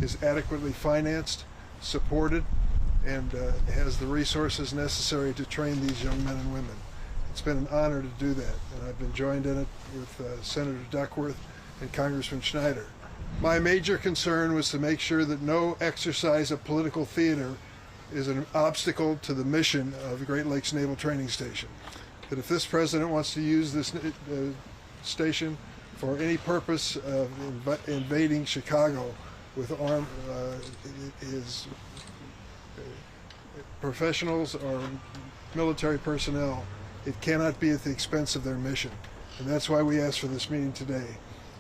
is adequately financed, supported, and has the resources necessary to train these young men and women. It's been an honor to do that, and I've been joined in it with Senator Duckworth and Congressman Schneider. My major concern was to make sure that no exercise of political theater is an obstacle to the mission of the Great Lakes Naval Training Station. That if this president wants to use this station for any purpose of invading Chicago with his professionals or military personnel, it cannot be at the expense of their mission. And that's why we asked for this meeting today.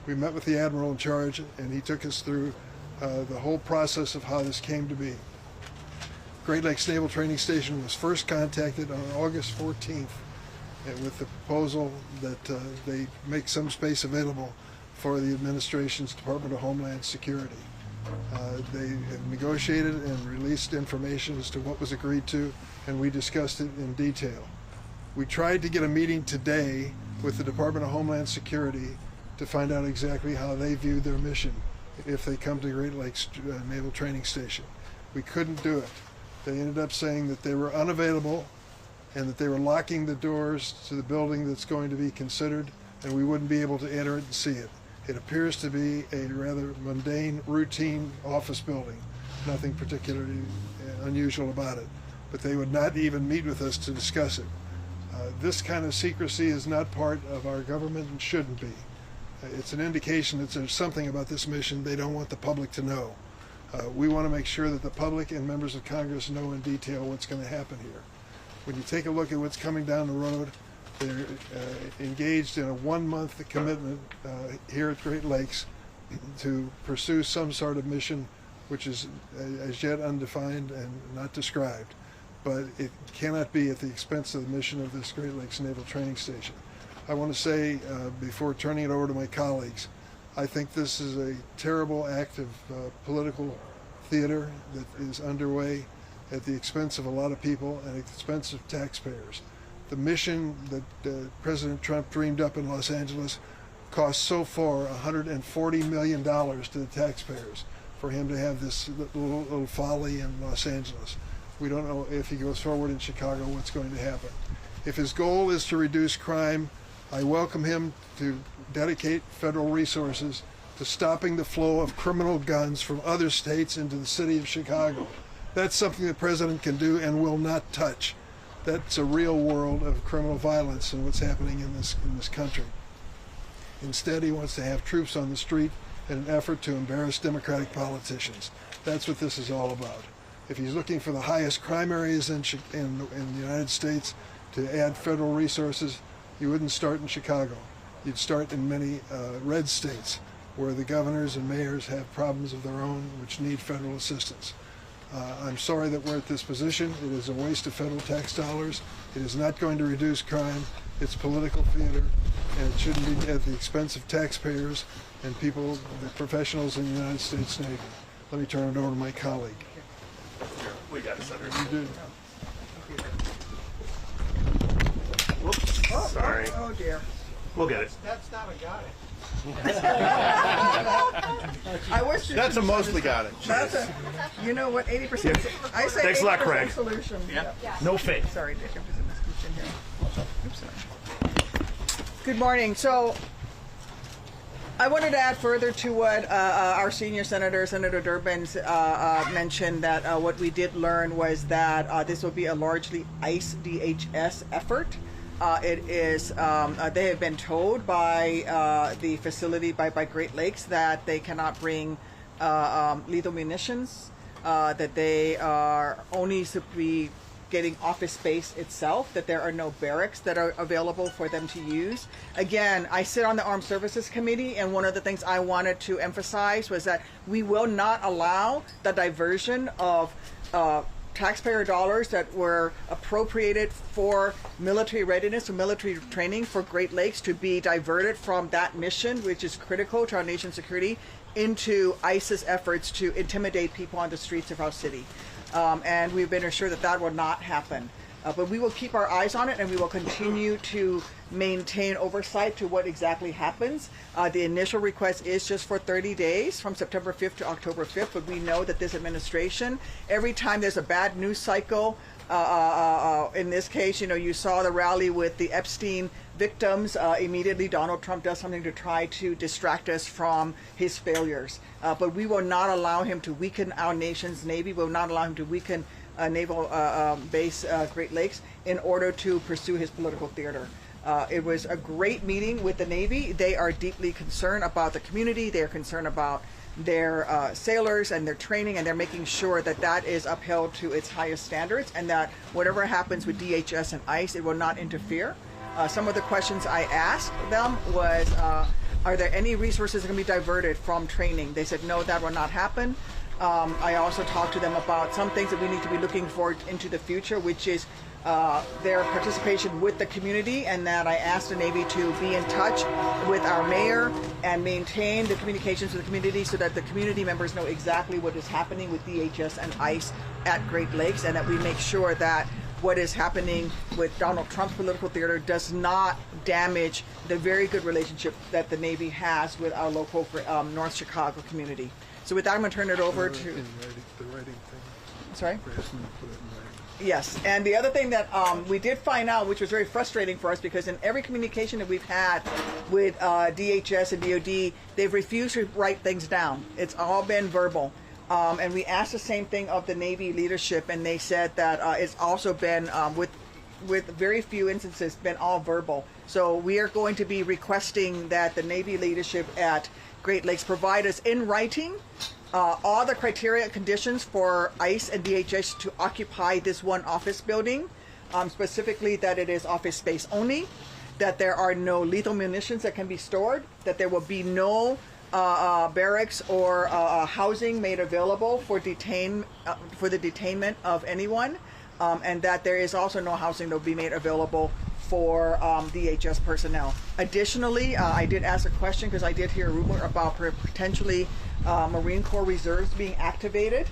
We met with the Admiral in charge, and he took us through the whole process of how this came to be. Great Lakes Naval Training Station was first contacted on August 14th with the proposal that they make some space available for the administration's Department of Homeland Security. They have negotiated and released information as to what was agreed to, and we discussed it in detail. We tried to get a meeting today with the Department of Homeland Security to find out exactly how they view their mission if they come to Great Lakes Naval Training Station. We couldn't do it. They ended up saying that they were unavailable and that they were locking the doors to the building that's going to be considered, and we wouldn't be able to enter it and see it. It appears to be a rather mundane, routine office building. Nothing particularly unusual about it. But they would not even meet with us to discuss it. This kind of secrecy is not part of our government and shouldn't be. It's an indication that there's something about this mission they don't want the public to know. We want to make sure that the public and members of Congress know in detail what's going to happen here. When you take a look at what's coming down the road, they're engaged in a 1-month commitment here at Great Lakes to pursue some sort of mission which is as yet undefined and not described. But it cannot be at the expense of the mission of this Great Lakes Naval Training Station. I want to say, before turning it over to my colleagues, I think this is a terrible act of political theater that is underway at the expense of a lot of people and at the expense of taxpayers. The mission that President Trump dreamed up in Los Angeles cost so far $140 million to the taxpayers for him to have this little folly in Los Angeles. We don't know if he goes forward in Chicago what's going to happen. If his goal is to reduce crime, I welcome him to dedicate federal resources to stopping the flow of criminal guns from other states into the city of Chicago. That's something the president can do and will not touch. That's a real world of criminal violence and what's happening in this country. Instead, he wants to have troops on the street in an effort to embarrass Democratic politicians. That's what this is all about. If he's looking for the highest crime areas in the United States to add federal resources, you wouldn't start in Chicago. You'd start in many red states where the governors and mayors have problems of their own which need federal assistance. I'm sorry that we're at this position. It is a waste of federal tax dollars. It is not going to reduce crime. It's political theater, and it shouldn't be at the expense of taxpayers and people, the professionals in the United States Navy. Let me turn it over to my colleague. We got it, Senator. You do. Whoops. Sorry. Oh dear. We'll get it. That's not a got it. I wish That's a mostly got it. That's a, you know what, 80%. I say Thanks a lot, 80% Craig. solution. Yeah. No fake. Sorry, Dick, if there's a mosquito in here. Oops, sorry. Good morning. So I wanted to add further to what our senior senator, Senator Durbin, mentioned, that what we did learn was that this will be a largely ICE DHS effort. It is, they have been told by the facility, by Great Lakes, that they cannot bring lethal munitions, that they are only to be getting office space itself, that there are no barracks that are available for them to use. Again, I sit on the Armed Services Committee, and one of the things I wanted to emphasize was that we will not allow the diversion of taxpayer dollars that were appropriated for military readiness or military training for Great Lakes to be diverted from that mission, which is critical to our nation's security, into ISIS efforts to intimidate people on the streets of our city. And we've been assured that that will not happen. But we will keep our eyes on it, and we will continue to maintain oversight to what exactly happens. The initial request is just for 30 days from September 5th to October 5th, but we know that this administration, every time there's a bad news cycle, in this case, you saw the rally with the Epstein victims. Immediately Donald Trump does something to try to distract us from his failures. But we will not allow him to weaken our nation's Navy. We will not allow him to weaken naval base Great Lakes in order to pursue his political theater. It was a great meeting with the Navy. They are deeply concerned about the community. They are concerned about their sailors and their training, and they're making sure that that is upheld to its highest standards, and that whatever happens with DHS and ICE, it will not interfere. Some of the questions I asked them was, are there any resources that can be diverted from training? They said, no, that will not happen. I also talked to them about some things that we need to be looking for into the future, which is their participation with the community, and that I asked the Navy to be in touch with our mayor and maintain the communications with the community so that the community members know exactly what is happening with DHS and ICE at Great Lakes, and that we make sure that what is happening with Donald Trump's political theater does not damage the very good relationship that the Navy has with our local North Chicago community. So with that, I'm going to turn it over to... In writing, the writing thing. Sorry? We're asking them to put it in writing. Yes, and the other thing that we did find out, which was very frustrating for us, because in every communication that we've had with DHS and DOD, they've refused to write things down. It's all been verbal. And we asked the same thing of the Navy leadership, and they said that it's also been, with very few instances, been all verbal. So we are going to be requesting that the Navy leadership at Great Lakes provide us in writing all the criteria and conditions for ICE and DHS to occupy this one office building, specifically that it is office space only, that there are no lethal munitions that can be stored, that there will be no barracks or housing made available for the detainment of anyone, and that there is also no housing that will be made available for DHS personnel. Additionally, I did ask a question because I did hear a rumor about potentially Marine Corps reserves being activated.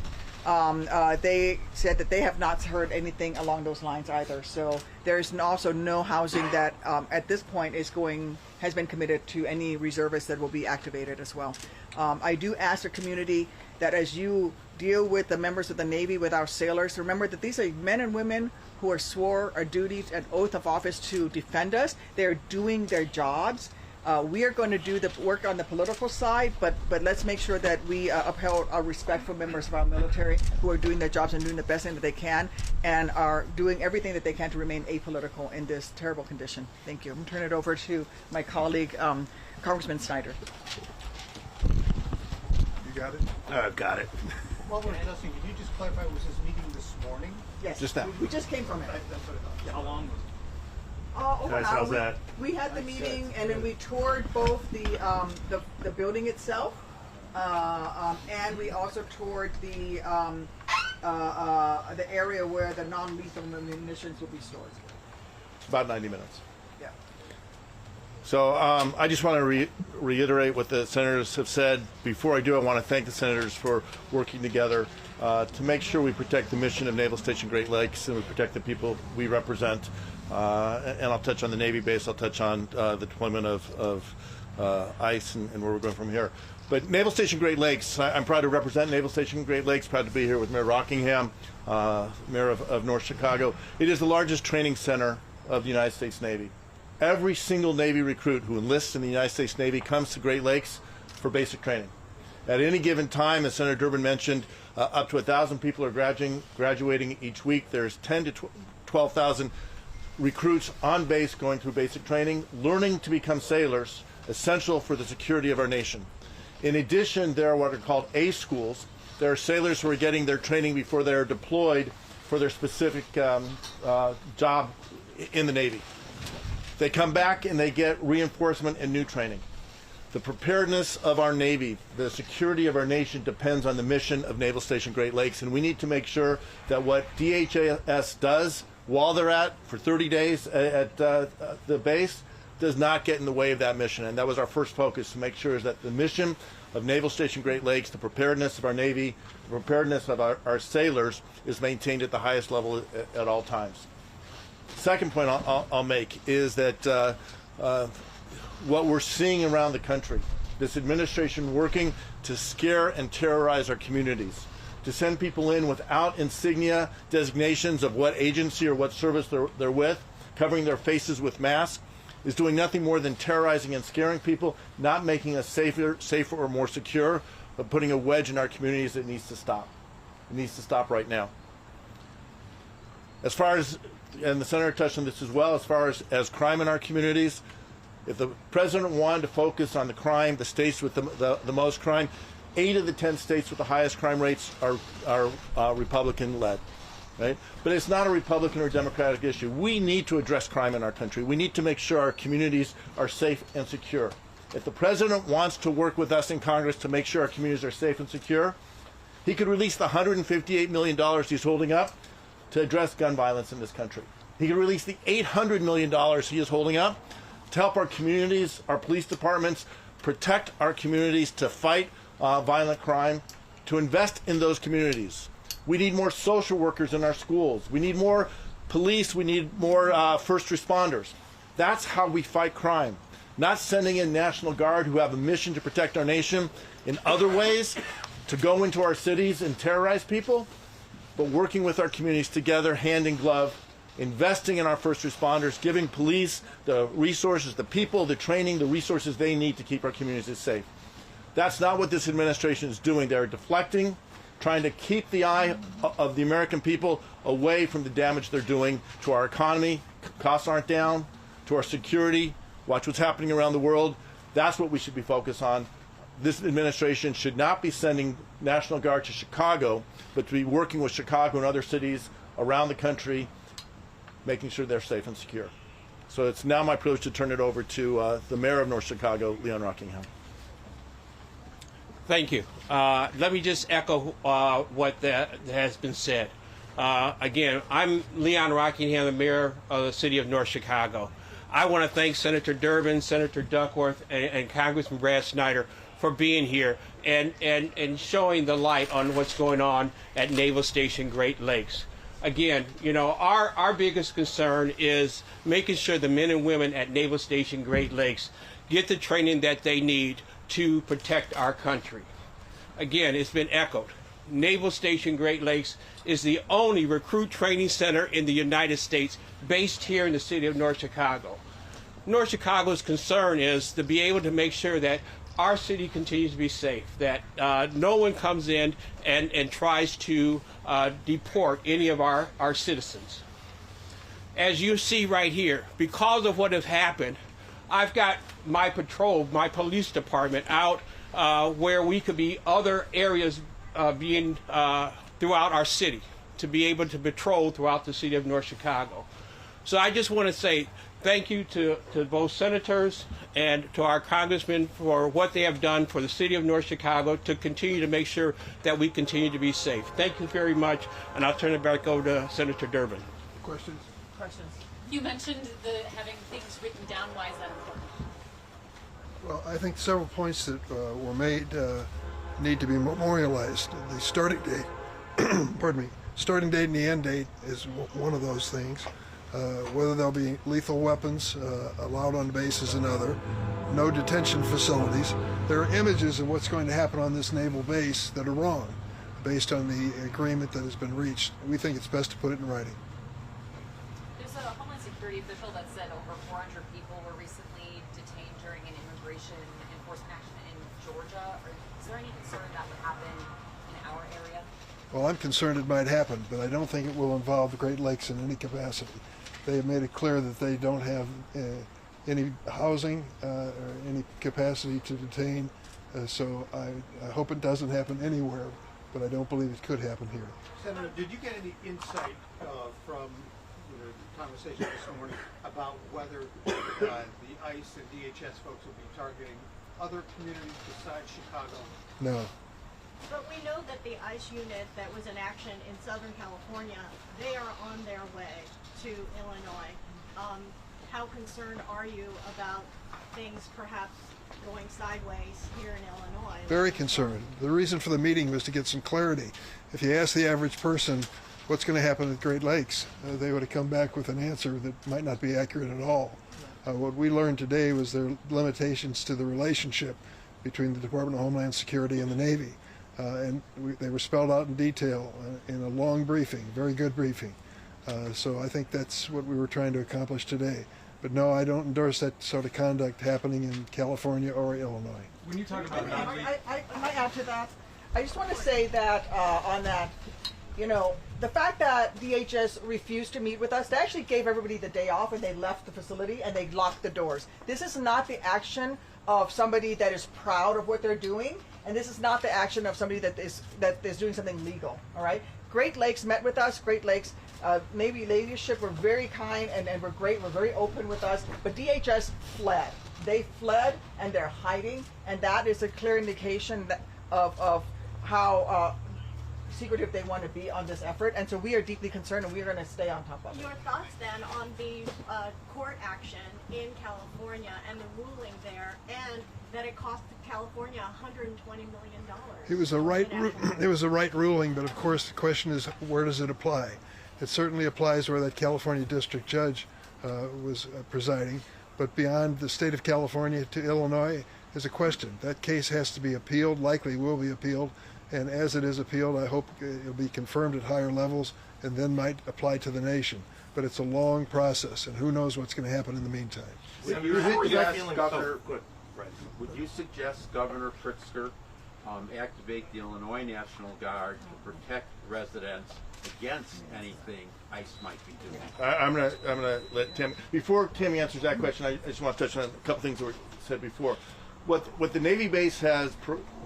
They said that they have not heard anything along those lines either. So there's also no housing that at this point has been committed to any reservists that will be activated as well. I do ask the community that as you deal with the members of the Navy, with our sailors, remember that these are men and women who are swore a duty and oath of office to defend us. They're doing their jobs. We are going to do the work on the political side, but let's make sure that we uphold our respectful members of our military who are doing their jobs and doing the best thing that they can, and are doing everything that they can to remain apolitical in this terrible condition. Thank you. I'm going to turn it over to my colleague, Congressman Snyder. You got it? I've got it. While we're discussing, could you just clarify, was this meeting this morning? Yes. Just now. We just came from it. That's what I thought. How long was it? Over an Guys, how's hour. that? We had the meeting, and then we toured both the building itself, and we also toured the area where the non-lethal munitions will be stored. About 90 minutes. Yeah. So I just want to reiterate what the senators have said. Before I do, I want to thank the senators for working together to make sure we protect the mission of Naval Station Great Lakes and we protect the people we represent. And I'll touch on the Navy base. I'll touch on the deployment of ICE and where we're going from here. But Naval Station Great Lakes, I'm proud to represent Naval Station Great Lakes, proud to be here with Mayor Rockingham, Mayor of North Chicago. It is the largest training center of the United States Navy. Every single Navy recruit who enlists in the United States Navy comes to Great Lakes for basic training. At any given time, as Senator Durbin mentioned, up to 1,000 people are graduating each week. There's 10 to 12,000 recruits on base going through basic training, learning to become sailors, essential for the security of our nation. In addition, there are what are called A schools. There are sailors who are getting their training before they're deployed for their specific job in the Navy. They come back and they get reinforcement and new training. The preparedness of our Navy, the security of our nation depends on the mission of Naval Station Great Lakes, and we need to make sure that what DHS does while they're for 30 days at the base does not get in the way of that mission. And that was our first focus, to make sure is that the mission of Naval Station Great Lakes, the preparedness of our Navy, the preparedness of our sailors is maintained at the highest level at all times. Second point I'll make is that what we're seeing around the country, this administration working to scare and terrorize our communities, to send people in without insignia designations of what agency or what service they're with, covering their faces with masks, is doing nothing more than terrorizing and scaring people, not making us safer or more secure, but putting a wedge in our communities that needs to stop. It needs to stop right now. As far as, and the Senator touched on this as well, as far as crime in our communities, if the president wanted to focus on the crime, the states with the most crime, 8 of the 10 states with the highest crime rates are Republican-led, right? But it's not a Republican or Democratic issue. We need to address crime in our country. We need to make sure our communities are safe and secure. If the president wants to work with us in Congress to make sure our communities are safe and secure, he could release the $158 million he's holding up to address gun violence in this country. He could release the $800 million he is holding up to help our communities, our police departments, protect our communities, to fight violent crime, to invest in those communities. We need more social workers in our schools. We need more police. We need more first responders. That's how we fight crime. Not sending in National Guard who have a mission to protect our nation in other ways, to go into our cities and terrorize people, but working with our communities together, hand in glove, investing in our first responders, giving police the resources, the people, the training, the resources they need to keep our communities safe. That's not what this administration is doing. They're deflecting, trying to keep the eye of the American people away from the damage they're doing to our economy. Costs aren't down, to our security. Watch what's happening around the world. That's what we should be focused on. This administration should not be sending National Guard to Chicago, but to be working with Chicago and other cities around the country, making sure they're safe and secure. So it's now my privilege to turn it over to the mayor of North Chicago, Leon Rockingham. Thank you. Let me just echo what has been said. Again, I'm Leon Rockingham, the mayor of the city of North Chicago. I want to thank Senator Durbin, Senator Duckworth, and Congressman Brad Snyder for being here and showing the light on what's going on at Naval Station Great Lakes. Again, you know, our biggest concern is making sure the men and women at Naval Station Great Lakes get the training that they need to protect our country. Again, it's been echoed. Naval Station Great Lakes is the only recruit training center in the United States based here in the city of North Chicago. North Chicago's concern is to be able to make sure that our city continues to be safe, that no one comes in and tries to deport any of our citizens. As you see right here, because of what has happened, I've got my patrol, my police department out where we could be other areas being throughout our city to be able to patrol throughout the city of North Chicago. So I just want to say thank you to both senators and to our congressmen for what they have done for the city of North Chicago to continue to make sure that we continue to be safe. Thank you very much, and I'll turn it back over to Senator Durbin. Questions? You mentioned having things written down. Why is that important? Well, I think several points that were made need to be memorialized. The starting date, pardon me, starting date and the end date is one of those things. Whether there'll be lethal weapons allowed on base is another. No detention facilities. There are images of what's going to happen on this naval base that are wrong based on the agreement that has been reached. We think it's best to put it in writing. There's a Homeland Security official that said over 400 people were recently detained during an immigration enforcement action in Georgia. Is there any concern that would happen in our area? Well, I'm concerned it might happen, but I don't think it will involve the Great Lakes in any capacity. They have made it clear that they don't have any housing or any capacity to detain, so I hope it doesn't happen anywhere, but I don't believe it could happen here. Senator, did you get any insight from the conversation this morning about whether the ICE and DHS folks will be targeting other communities besides Chicago? No. But we know that the ICE unit that was in action in Southern California, they are on their way to Illinois. How concerned are you about things perhaps going sideways here in Illinois? Very concerned. The reason for the meeting was to get some clarity. If you ask the average person what's going to happen at Great Lakes? They would have come back with an answer that might not be accurate at all. What we learned today was their limitations to the relationship between the Department of Homeland Security and the Navy. They were spelled out in detail in a long briefing, very good briefing. So I think that's what we were trying to accomplish today. But no, I don't endorse that sort of conduct happening in California or Illinois. When you talk about I might add to that. I just want to say that on that, the fact that DHS refused to meet with us, they actually gave everybody the day off and they left the facility and they locked the doors. This is not the action of somebody that is proud of what they're doing, and this is not the action of somebody that is doing something legal. All right. Great Lakes met with us. Great Lakes Navy leadership were very kind and were great. Were very open with us. But DHS fled. They fled and they're hiding, and that is a clear indication of how secretive they want to be on this effort. And so we are deeply concerned, and we are going to stay on top of it. Your thoughts then on the court action in California and the ruling there, and that it cost California $120 million. It was a right ruling, but of course the question is, where does it apply? It certainly applies where that California district judge was presiding, but beyond the state of California to Illinois is a question. That case has to be appealed, likely will be appealed, and as it is appealed, I hope it'll be confirmed at higher levels and then might apply to the nation. But it's a long process, and who knows what's going to happen in the meantime. Would you suggest Governor Pritzker activate the Illinois National Guard to protect residents against anything ICE might be doing? I'm gonna let Tammy. Before Tammy answers that question, I just want to touch on a couple things that were said before. What the Navy base has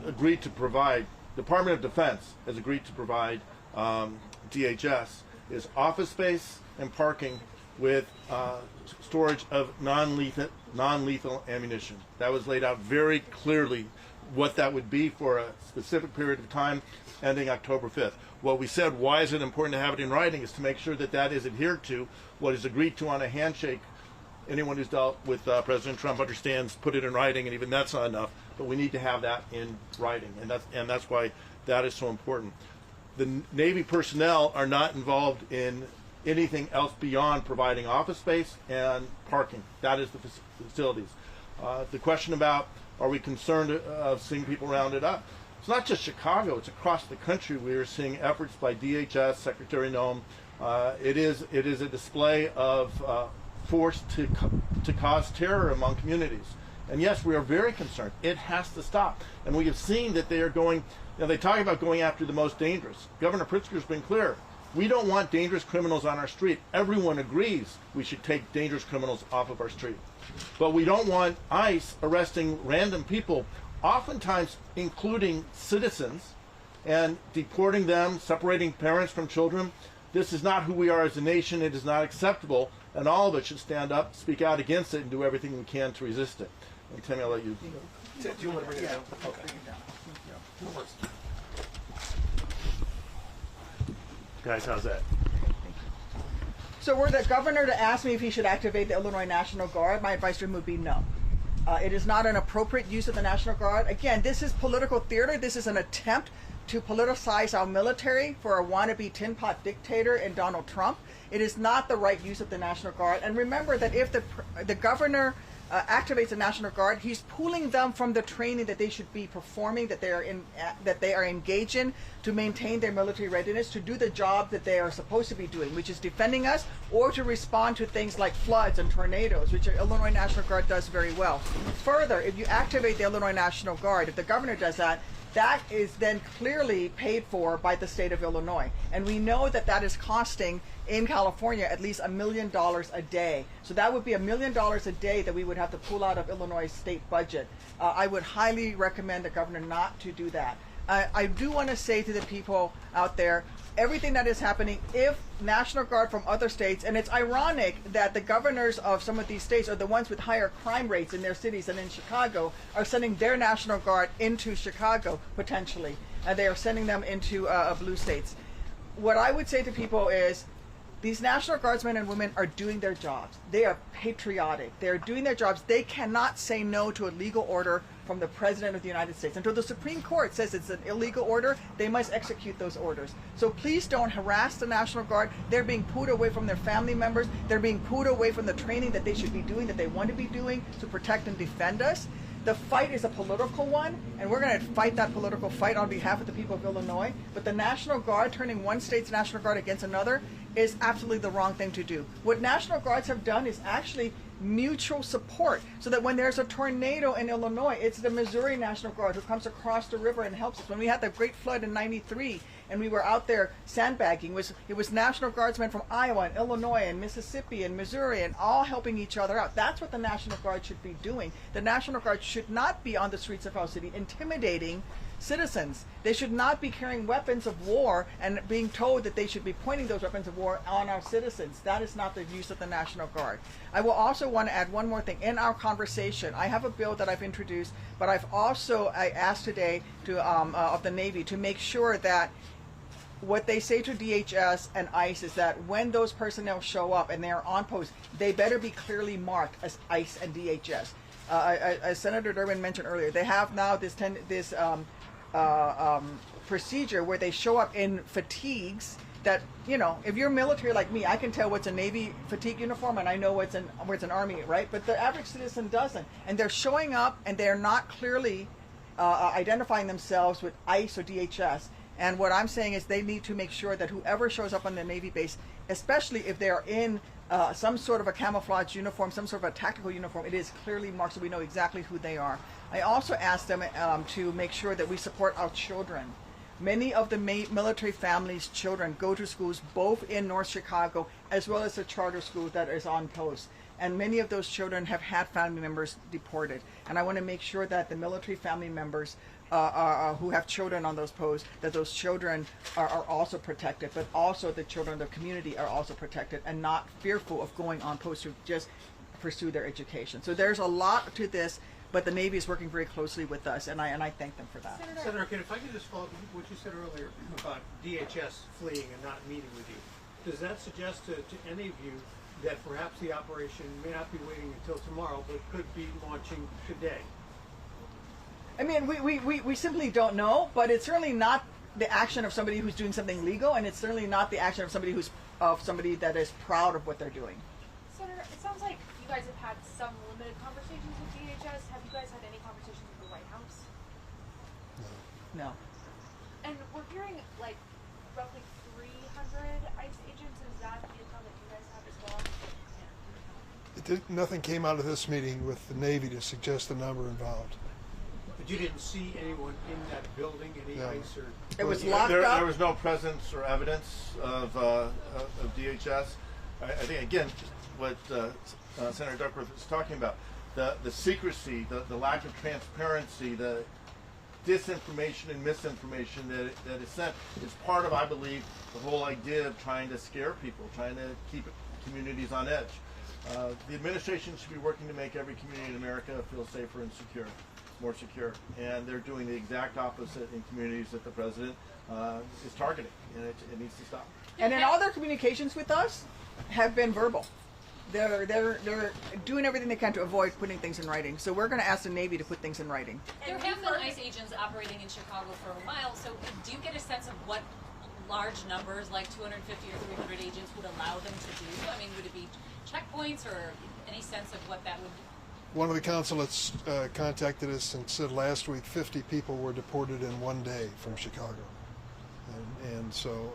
agreed to provide, Department of Defense has agreed to provide DHS is office space and parking with storage of non-lethal ammunition. That was laid out very clearly what that would be for a specific period of time ending October 5th. What we said, why is it important to have it in writing, is to make sure that that is adhered to. What is agreed to on a handshake, anyone who's dealt with President Trump understands, put it in writing, and even that's not enough, but we need to have that in writing, and that's why that is so important. The Navy personnel are not involved in anything else beyond providing office space and parking. That is the facilities. The question about, are we concerned of seeing people rounded up? It's not just Chicago, it's across the country. We are seeing efforts by DHS, Secretary Noem. It is a display of force to cause terror among communities. And yes, we are very concerned. It has to stop. And we have seen that they are going, they talk about going after the most dangerous. Governor Pritzker's been clear. We don't want dangerous criminals on our street. Everyone agrees we should take dangerous criminals off of our street. But we don't want ICE arresting random people, oftentimes including citizens, and deporting them, separating parents from children. This is not who we are as a nation. It is not acceptable, and all of us should stand up, speak out against it, and do everything we can to resist it. And Tammy, I'll let you. Do you want to bring it down? Okay. Guys, how's that? So were the governor to ask me if he should activate the Illinois National Guard, my advice to him would be no. It is not an appropriate use of the National Guard. Again, this is political theater. This is an attempt to politicize our military for a wannabe tin pot dictator in Donald Trump. It is not the right use of the National Guard. And remember that if the governor activates the National Guard, he's pulling them from the training that they should be performing, that they are engaged in, to maintain their military readiness, to do the job that they are supposed to be doing, which is defending us, or to respond to things like floods and tornadoes, which the Illinois National Guard does very well. Further, if you activate the Illinois National Guard, if the governor does that, that is then clearly paid for by the state of Illinois. And we know that that is costing in California at least $1 million a day. So that would be $1 million a day that we would have to pull out of Illinois' state budget. I would highly recommend the governor not to do that. I do want to say to the people out there, everything that is happening, if National Guard from other states, and it's ironic that the governors of some of these states are the ones with higher crime rates in their cities and in Chicago, are sending their National Guard into Chicago, potentially. And they are sending them into blue states. What I would say to people is, these National Guardsmen and women are doing their jobs. They are patriotic. They are doing their jobs. They cannot say no to a legal order from the President of the United States. Until the Supreme Court says it's an illegal order, they must execute those orders. So please don't harass the National Guard. They're being pulled away from their family members. They're being pulled away from the training that they should be doing, that they want to be doing to protect and defend us. The fight is a political one, and we're going to fight that political fight on behalf of the people of Illinois. But the National Guard, turning one state's National Guard against another, is absolutely the wrong thing to do. What National Guards have done is actually mutual support, so that when there's a tornado in Illinois, it's the Missouri National Guard who comes across the river and helps us. When we had the great flood in '93 and we were out there sandbagging, it was National Guardsmen from Iowa and Illinois and Mississippi and Missouri, and all helping each other out. That's what the National Guard should be doing. The National Guard should not be on the streets of our city intimidating citizens. They should not be carrying weapons of war and being told that they should be pointing those weapons of war on our citizens. That is not the use of the National Guard. I will also want to add one more thing. In our conversation, I have a bill that I've introduced, but I asked today of the Navy to make sure that what they say to DHS and ICE is that when those personnel show up and they are on post, they better be clearly marked as ICE and DHS. As Senator Durbin mentioned earlier, they have now this procedure where they show up in fatigues that, you know, if you're military like me, I can tell what's a Navy fatigue uniform and I know what's an Army, right? But the average citizen doesn't. And they're showing up and they're not clearly identifying themselves with ICE or DHS. And what I'm saying is they need to make sure that whoever shows up on the Navy base, especially if they're in some sort of a camouflage uniform, some sort of a tactical uniform, it is clearly marked so we know exactly who they are. I also asked them to make sure that we support our children. Many of the military families' children go to schools both in North Chicago as well as a charter school that is on post. And many of those children have had family members deported. And I want to make sure that the military family members who have children on those posts, that those children are also protected, but also the children of the community are also protected and not fearful of going on post to just pursue their education. So there's a lot to this, but the Navy is working very closely with us, and I thank them for that. Senator, if I could just follow up what you said earlier about DHS fleeing and not meeting with you, does that suggest to any of you that perhaps the operation may not be waiting until tomorrow, but could be launching today? I mean, we simply don't know, but it's certainly not the action of somebody who's doing something legal, and it's certainly not the action of somebody that is proud of what they're doing. Senator, it sounds like you guys have had some limited conversations with DHS. Have you guys had any conversations with the White House? No. And we're hearing like roughly 300 ICE agents. Is that the intel that you guys have as well? Nothing came out of this meeting with the Navy to suggest the number involved. But you didn't see anyone in that building, any No. ICE or... It was locked up. There was no presence or evidence of DHS. I think, again, what Senator Duckworth is talking about, the secrecy, the lack of transparency, the disinformation and misinformation that is sent is part of, I believe, the whole idea of trying to scare people, trying to keep communities on edge. The administration should be working to make every community in America feel safer and secure, more secure, and they're doing the exact opposite in communities that the president is targeting, and it needs to stop. And then all their communications with us have been verbal. They're doing everything they can to avoid putting things in writing. So we're going to ask the Navy to put things in writing. There have been ICE agents operating in Chicago for a while, so do you get a sense of what large numbers, like 250 or 300 agents, would allow them to do? I mean, would it be checkpoints or any sense of what that would be? One of the consulates contacted us and said last week 50 people were deported in one day from Chicago. And so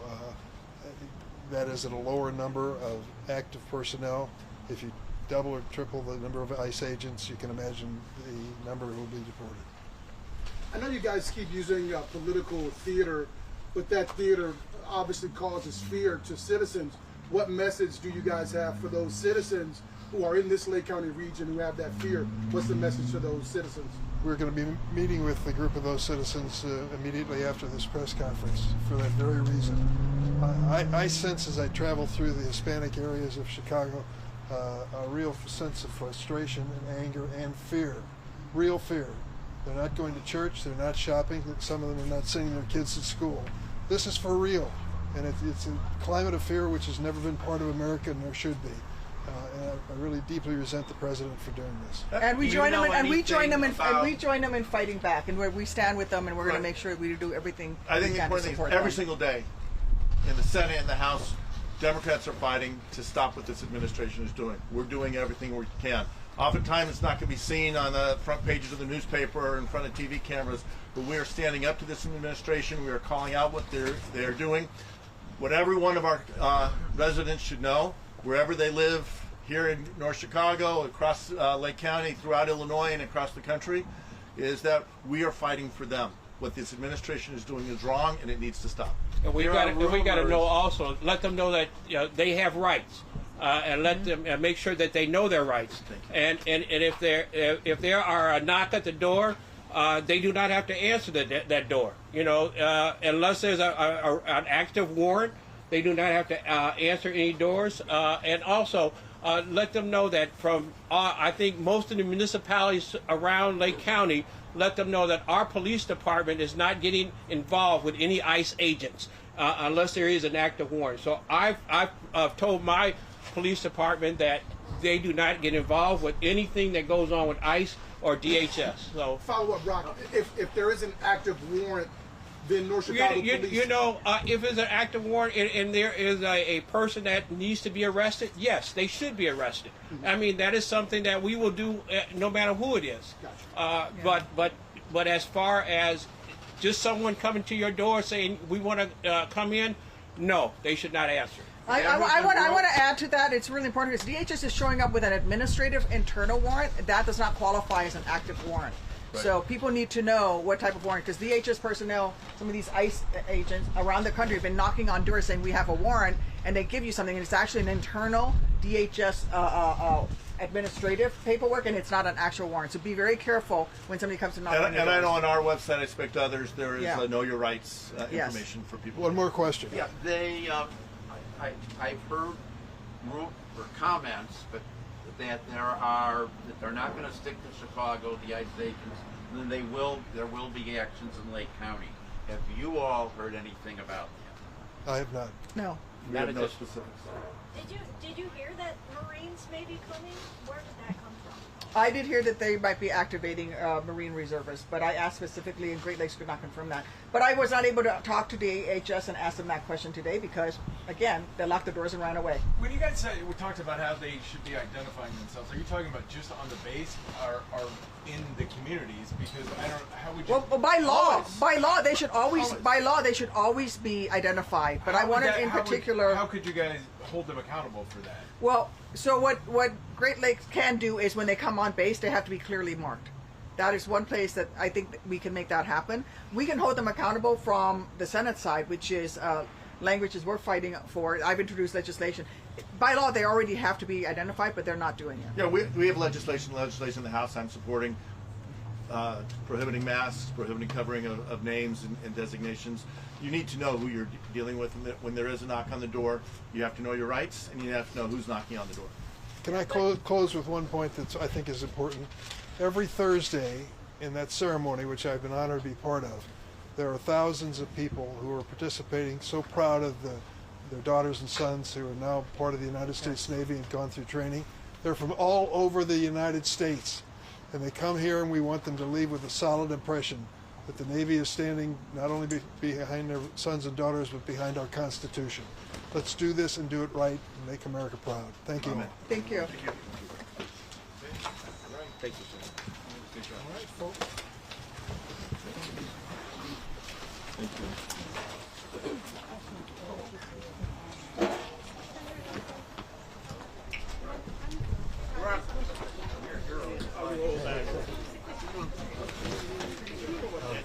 that is at a lower number of active personnel. If you double or triple the number of ICE agents, you can imagine the number who will be deported. I know you guys keep using political theater, but that theater obviously causes fear to citizens. What message do you guys have for those citizens who are in this Lake County region who have that fear? What's the message to those citizens? We're going to be meeting with a group of those citizens immediately after this press conference for that very reason. I sense as I travel through the Hispanic areas of Chicago a real sense of frustration and anger and fear, real fear. They're not going to church, they're not shopping, some of them are not sending their kids to school. This is for real, and it's a climate of fear which has never been part of America, nor should be. And I really deeply resent the president for doing this. And we Do you join them, know and we join them, anything and we about- join them in fighting back, and we stand with them, and we're going Right. to make sure we do everything I think we the can to important thing is support every them. single day in the Senate and the House, Democrats are fighting to stop what this administration is doing. We're doing everything we can. Oftentimes it's not going to be seen on the front pages of the newspaper or in front of TV cameras, but we are standing up to this administration. We are calling out what they're doing. What every one of our residents should know, wherever they live, here in North Chicago, across Lake County, throughout Illinois, and across the country, is that we are fighting for them. What this administration is doing is wrong, and it needs to stop. And we There got are to know rumors. also, let them know that they have rights, and let them make sure that they know their rights. And if there are a knock at the door, they do not have to answer that door. Unless there's an active warrant, they do not have to answer any doors. And also, let them know that from I think most of the municipalities around Lake County, let them know that our police department is not getting involved with any ICE agents unless there is an active warrant. So I've told my police department that they do not get involved with anything that goes on with ICE or DHS. So Follow up, Rock. If there is an active warrant, then North Chicago Police. if there's an active warrant and there is a person that needs to be arrested, yes, they should be arrested. I mean, that is something that we will do no matter who it is. But as far as just someone coming to your door saying we want to come in, no, they should not answer. I want to add to that. It's really important because DHS is showing up with an administrative internal warrant. That does not qualify as an active warrant. Right. So people need to know what type of warrant, because DHS personnel, some of these ICE agents around the country have been knocking on doors saying we have a warrant, and they give you something, and it's actually an internal DHS administrative paperwork, and it's not an actual warrant. So be very careful when somebody comes to knock on your And I know doors. on our website, I expect others, there is Yeah. Know Your Rights Yes. information for people. One more question. Yeah, they, I've heard comments, but that they're not going to stick to Chicago, the ICE agents, and then there will be actions in Lake County. Have you all heard anything about that? I have not. No. We have Not no at this- specifics. Did you hear that Marines may be coming? Where did that come from? I did hear that they might be activating Marine reservists, but I asked specifically, and Great Lakes could not confirm that. But I was not able to talk to DHS and ask them that question today because, again, they locked the doors and ran away. When you guys we talked about how they should be identifying themselves, are you talking about just on the base or in the communities? Because how would you? Well, by law, Always. they should always, Always. by law, they should always be identified. But I How would wanted that- in how would- particular. how could you guys hold them accountable for that? Well, so what Great Lakes can do is when they come on base, they have to be clearly marked. That is one place that I think that we can make that happen. We can hold them accountable from the Senate side, which is languages we're fighting for. I've introduced legislation. By law, they already have to be identified, but they're not doing it. Yeah, we have legislation in the House I'm supporting, prohibiting masks, prohibiting covering of names and designations. You need to know who you're dealing with, and when there is a knock on the door, you have to know your rights, and you have to know who's knocking on the door. Can I close with one point that I think is important? Every Thursday in that ceremony, which I've been honored to be part of, there are thousands of people who are participating, so proud of their daughters and sons who are now part of the United States Navy and gone through training. They're from all over the United States, and they come here, and we want them to leave with a solid impression that the Navy is standing not only behind their sons and daughters, but behind our Constitution. Let's do this and do it right and make America proud. Thank you. Amen. Thank you. Thank you, sir. All right, folks.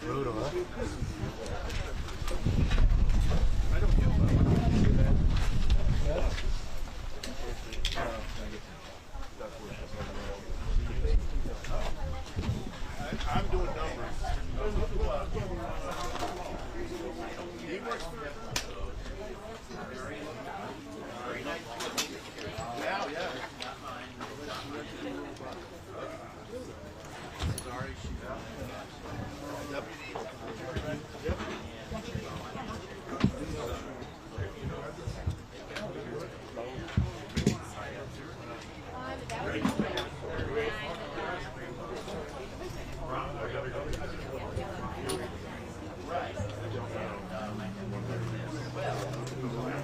Brutal, huh? I'm doing numbers. I agree.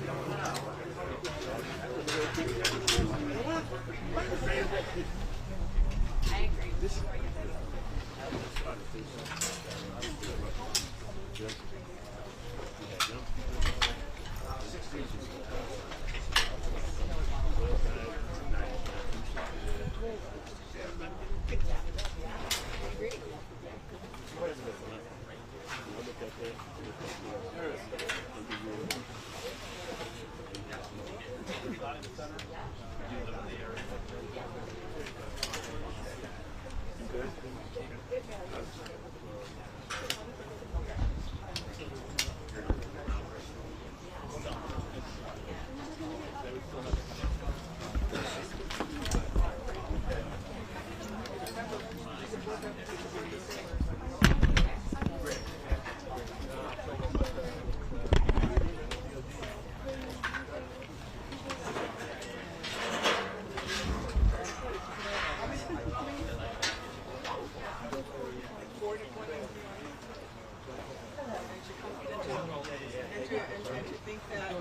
And to think that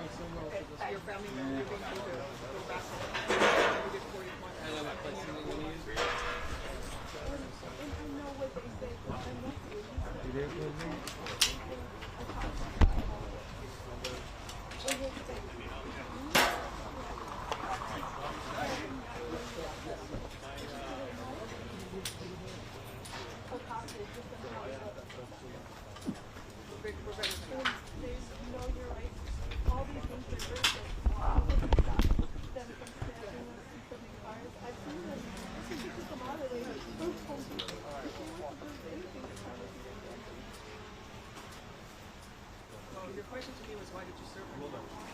your family member being able to go back home and get 40 points. Your question to me was, why did you serve?